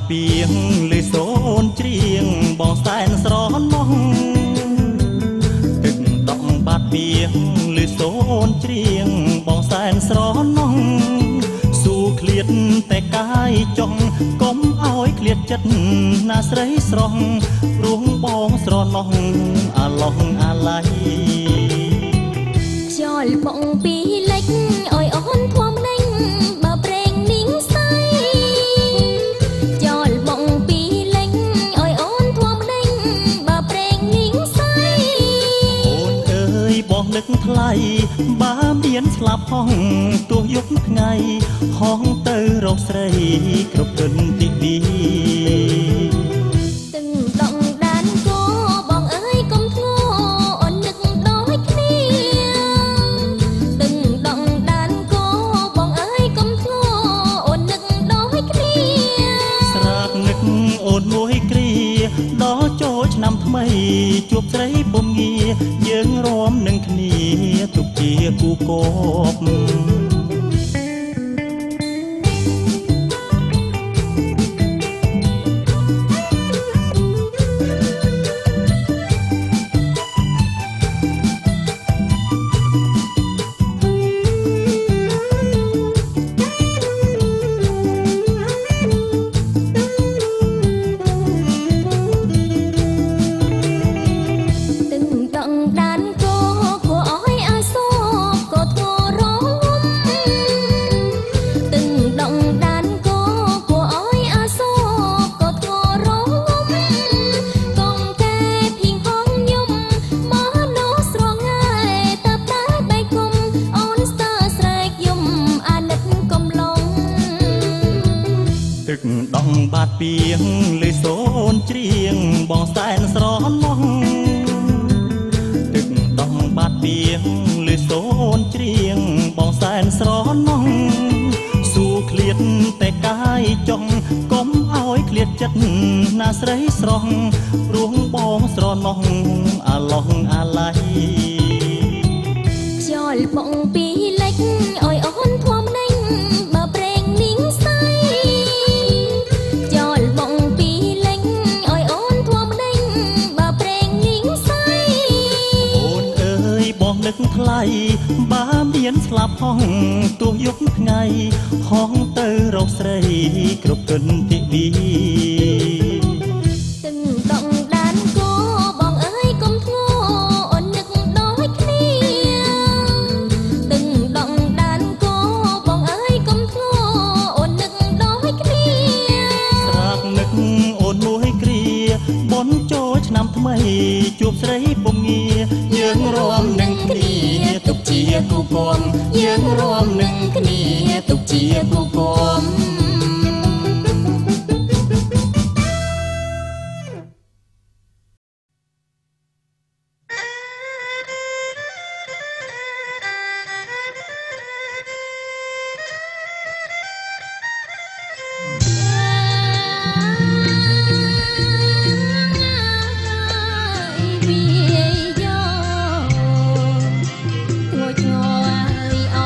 ពីងលឺសូនច្រៀងបងសែនស្រណោះទឹកដក់បាត់ពីងលឺសូនច្រៀងបងសែនស្រណោះស៊ូឃ្លាតតែកាយចង់កុំឲ្យឃ្លាតចិត្តណាស្រីស្រស់ព្រោះបងស្រណោះអាឡោះអាឡៃខ្យល់បងពីលិចឲ្យអូនធំលេងបើប្រេងនាងសៃខ្យល់បងពីលិចឲ្យអូនធំលេងបើប្រេងនាងសៃអូនអើយបងនឹកថ្លៃបើមានស្លាប់ហងទោះយប់ថ្ងៃហងទៅរកស្រីគ្រប់ទិនទីពីទឹកដងដានគោបងអើយកុំធ្ងោអូននឹកដូចគ្នាទឹកដងដានគោបងអើយកុំធ្ងោអូននឹកដូចគ្នាស្រាកនឹកអូនមួយគ្រាដល់ចូលឆ្នាំថ្មីជួបស្រីពុំងាយើងរួមនឹងគ្នាទុកជាគូគប់ទឹកដងបាត់ពីងលឺសូនច្រៀងបងសែនស្រណោះទឹកដងបាត់ពីងលឺសូនច្រៀងបងសែនស្រណោះស៊ូឃ្លាតតែកាយចង់កុំឲ្យឃ្លាតចិត្តណាស្រីស្រស់ព្រោះបងស្រណោះអាឡោះអាឡៃខ្យល់បងពីលិចឲ្យអូនធំលេងបើប្រេងនាងសៃខ្យល់បងពីលិចឲ្យអូនធំលេងបើប្រេងនាងសៃអូនអើយបងនឹកថ្លៃបើមានស្លាប់ហងទោះយប់ថ្ងៃហងទៅរកស្រីគ្រប់ទិនទីពីទឹកដងដានគោបងអើយកុំធ្ងោអូននឹកដូចគ្នាទឹកដងដានគោបងអើយកុំធ្ងោអូននឹកដូចគ្នាស្រាកនឹកអូនមួយគ្រាបនចូលឆ្នាំថ្មីជួបស្រីពុំងាយើងរួមនឹងគ្នាទុកជាគូគំយើងរួមនឹងគ្នាទុកជាគូគំអ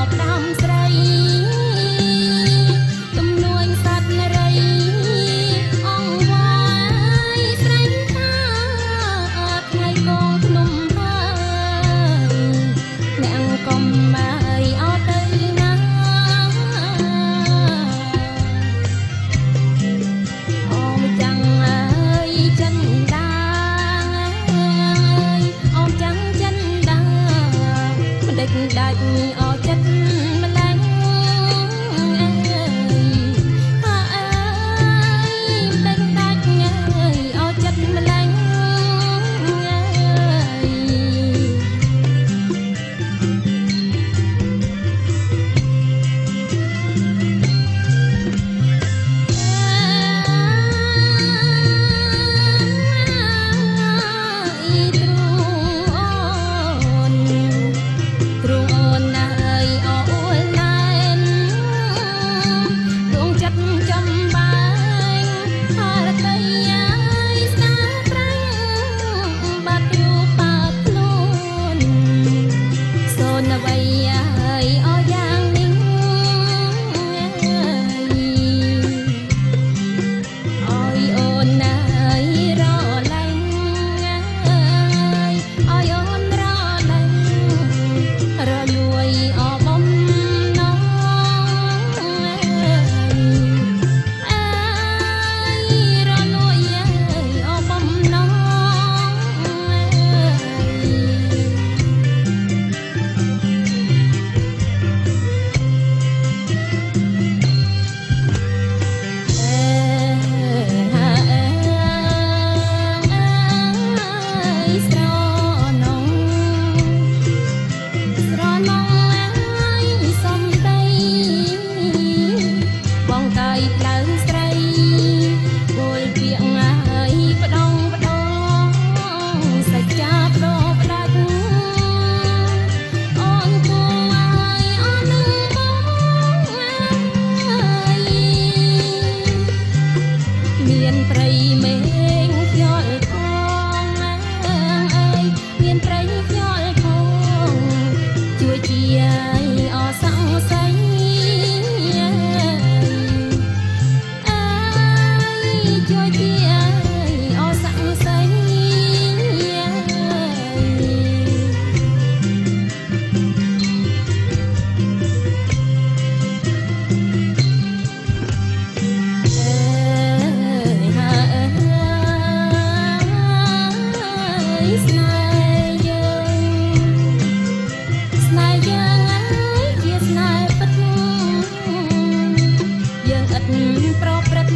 ប្រព្រឹត្ត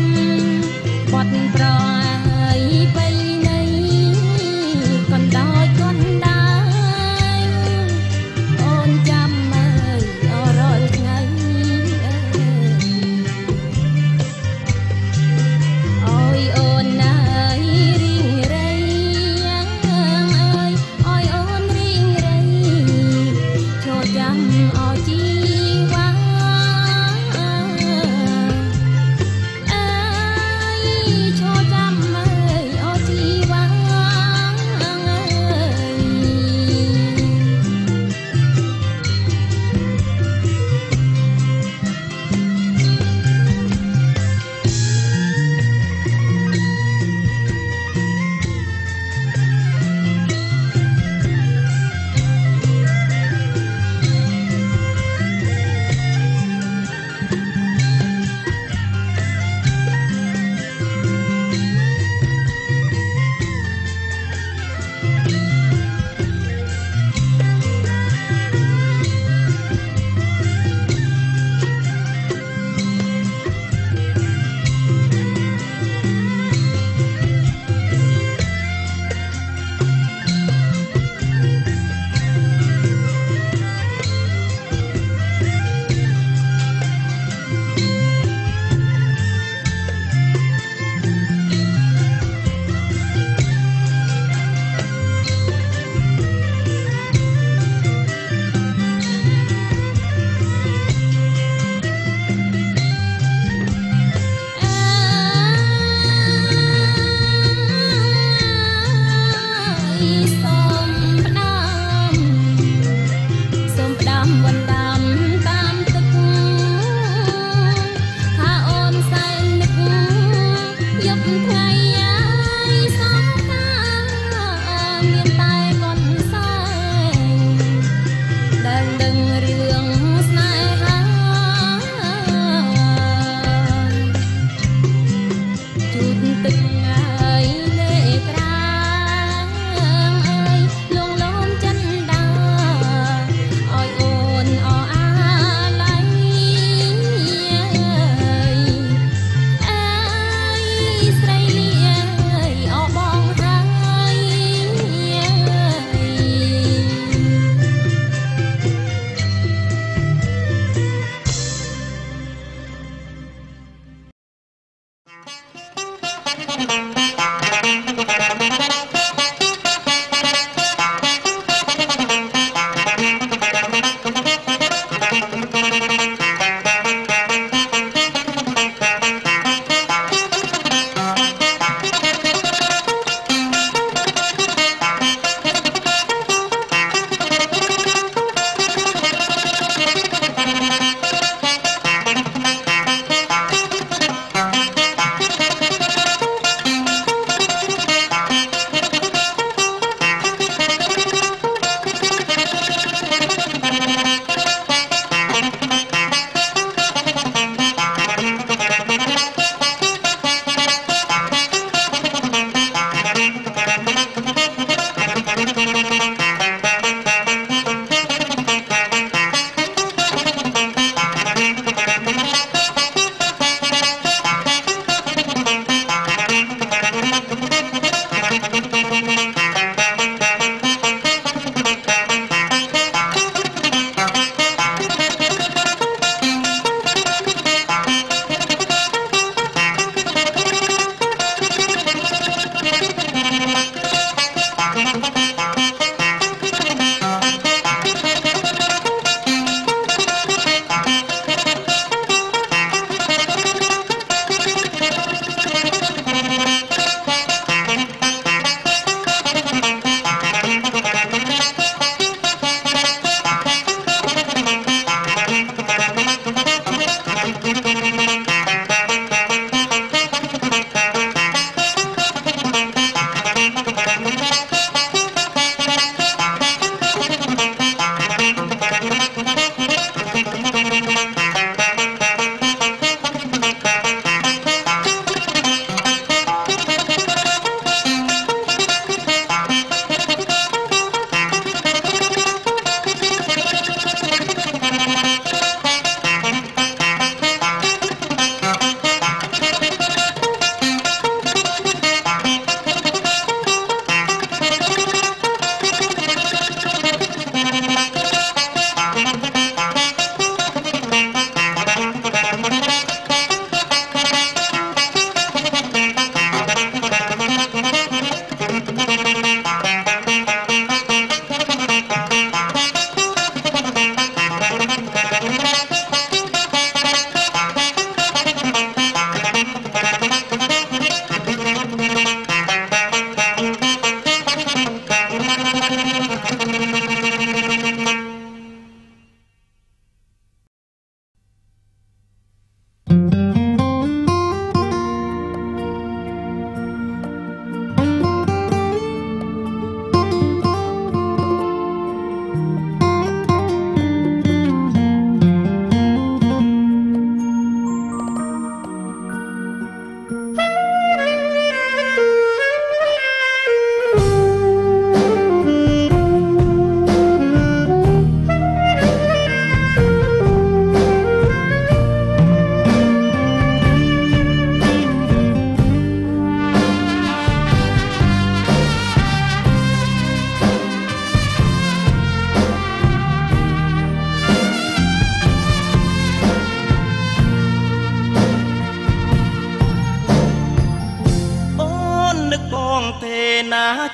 បត់ប្រអាយបីនៃកណ្ដោយកណ្ដាលអូនចាំមើលអរាល់ថ្ងៃអើយអូនណាយរីងរៃអើយអូនរីងរៃចូលចាំអោជីវ៉ាអើយចូលចាំ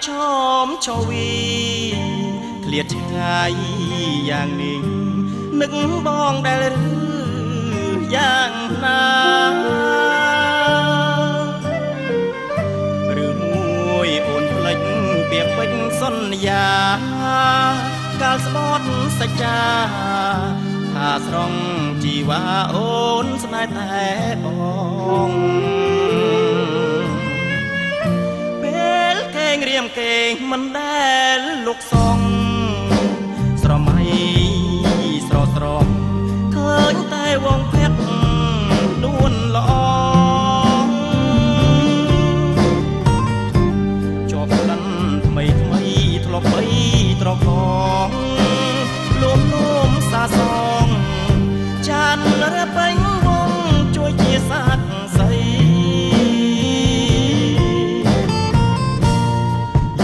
ชมชวีเคลียดឆ្ងាយយ៉ាងនេះនឹកបងដែលឬយ៉ាងណាឬមួយអូនផ្លេចពាក្យពេចន៍សន្យាកាលស្បត់សច្ចាថាស្រង់ជីវ៉ាអូនស្នេហ៍តែបងពេលគេងរៀមកេងមិនដែលលុកសងស្រមៃស្រស្រមឃើញតែវងភ័ក្រនួនល្អជាប់ក្លិនថ្មីថ្មីធ្លាប់បីត្រកងលួមលួមសាសងចានរពេញវងជួយជាសាក់សី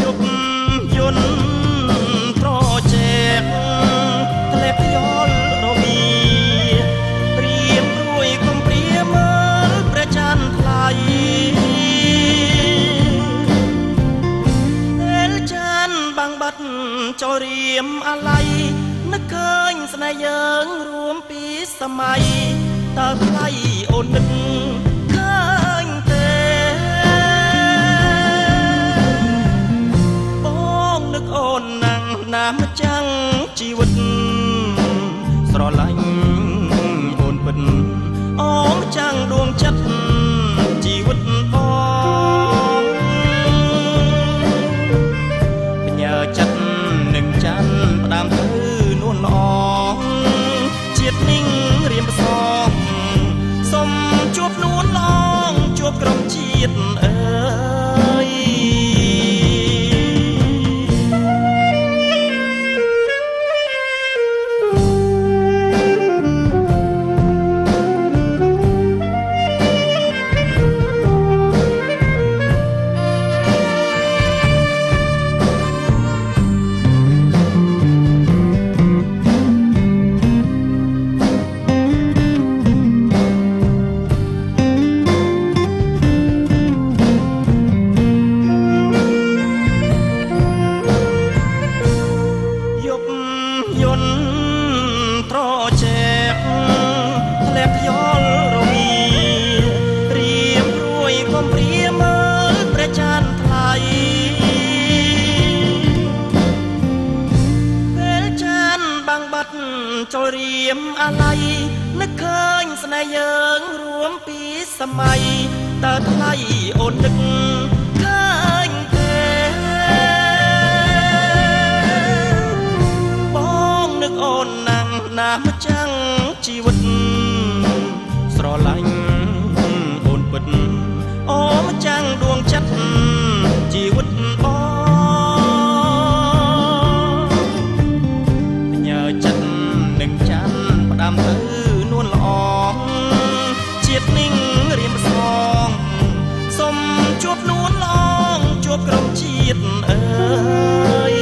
យប់យន្តត្រជែកធ្លាក់យល់រវីព្រៀមរួយកុំព្រាមើលព្រះច័ន្ទថ្លៃពេលច័ន្ទបាំងបាត់ចូលរៀមអាល័យនឹកឃើញស្នេហ៍យើងរួមពីសម័យតើថ្លៃអូននឹកឃើញទេបងនឹកអូនណាំងណាស់ចាំងជីវិតស្រឡាញ់អូនពិតអមចាំងដួងចិត្តជីវិតបងផ្ញើចិត្តនឹងច័ន្ទផ្ដាំទៅនួនល្អជាតិនិងរៀមផ្សងសុំជួបនួនល្អជួបក្រុមជាតិអើយចូលរៀមអាល័យនឹកឃើញស្នេហ៍យើងរួមពីសម័យតើថ្លៃអូននឹកឃើញទេបងនឹកអូនណាំងណាស់ម្ចាំងជីវិតស្រឡាញ់អូនពិតអូម្ចាំងដួងចិត្តជីវិតបងញើចិត្តនឹងច័ន្ទផ្ដាំទៅនួនល្អជាតិនិងរៀមផ្សងសុំជួបនួនល្អជួបក្រុមជាតិអើយ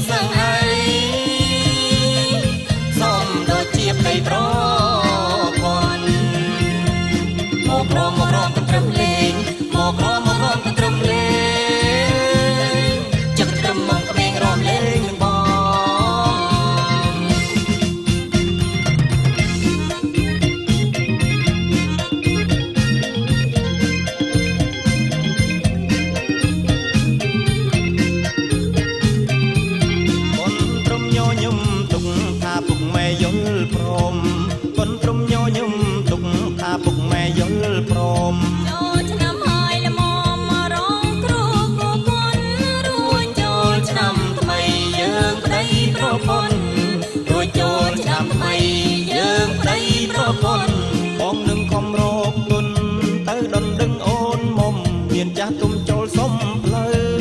សឹងអីសូមដូចជាប្តីប្រពន្ធមកក្រមមកត្រឹមលេងមកក្រមត្រឹមលេងចឹកត្រឹមមកក្មេងរំលេងនឹងបងពុកម៉ែយល់ព្រមកូនព្រំញញឹមទុកថាពុកម៉ែយល់ព្រមចូលឆ្នាំហើយល្មមមករងគ្រូគូគុណរួចចូលឆ្នាំថ្មីយើងប្តីប្រពន្ធរួចចូលឆ្នាំថ្មីយើងប្តីប្រពន្ធបងនឹងខំរកគុណទៅដុនដឹងអូនមុំមានចាស់ទុំចូលសុំផ្លូវ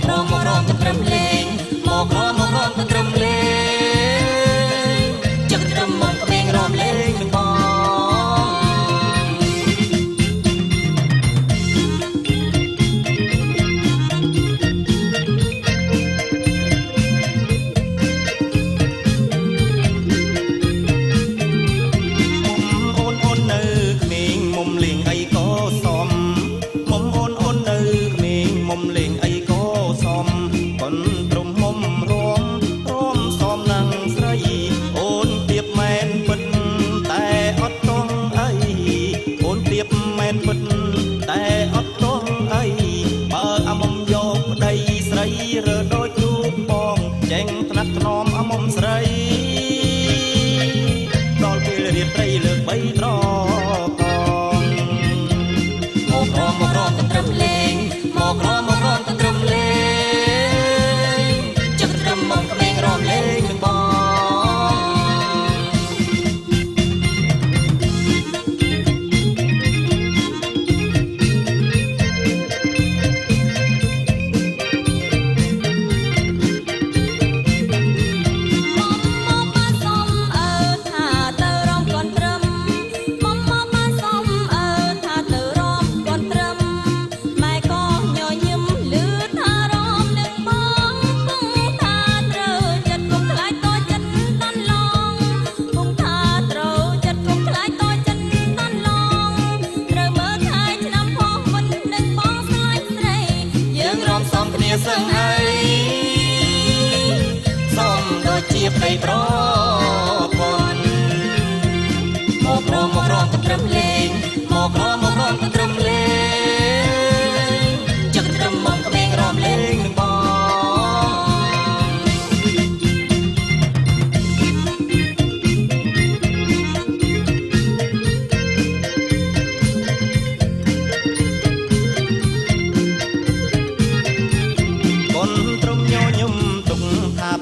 ក្រមមកត្រឹមលេងមកក្រមមកត្រឹមលេងចឹកត្រឹមមកក្មេងរំលេងនឹងបងអូននៅក្មេងមុំលេងអីក៏សមមុំអូននៅក្មេងមុំលេងអីកូនព្រំមុំរំសមនឹងស្រីអូនទៀបមែនពិតតែអត់តង់អីអូនទៀបមែនពិតតែអត់តង់អីបើអាមុំយកប្តីស្រីរើដូចរូបបងចេញថ្នាក់ថ្នមអាមុំស្រីដល់ពេលរៀបត្រីលើកបីត្រកងមកក្រមត្រឹមលេងមកក្រមត្រឹមលេងមកក្មេងរំលេងនឹងបងសឹងអីសូមដូចជាប្តីប្រពន្ធមកក្រមត្រឹមលេងមកក្រមត្រឹមលេងចឹកត្រឹមមកក្មេងរំលេងនឹងបង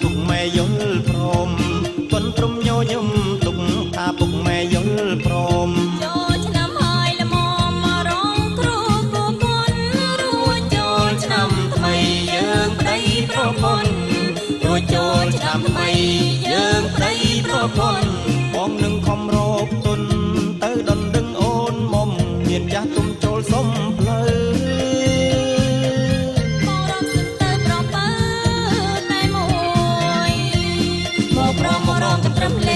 ពុកម៉ែយល់ព្រមកូនព្រំញញឹមទុកថាពុកម៉ែយល់ព្រមចូលឆ្នាំហើយល្មមមករងគ្រូគូគុណរួចចូលឆ្នាំថ្មីយើងប្តីប្រពន្ធរួចចូលឆ្នាំថ្មីយើងប្តីប្រពន្ធបងនឹងខំរកទុនទៅដុនដឹងអូនមុំមានចាស់ទុំចូលសុំផ្លូវមកក្រមត្រឹមលេ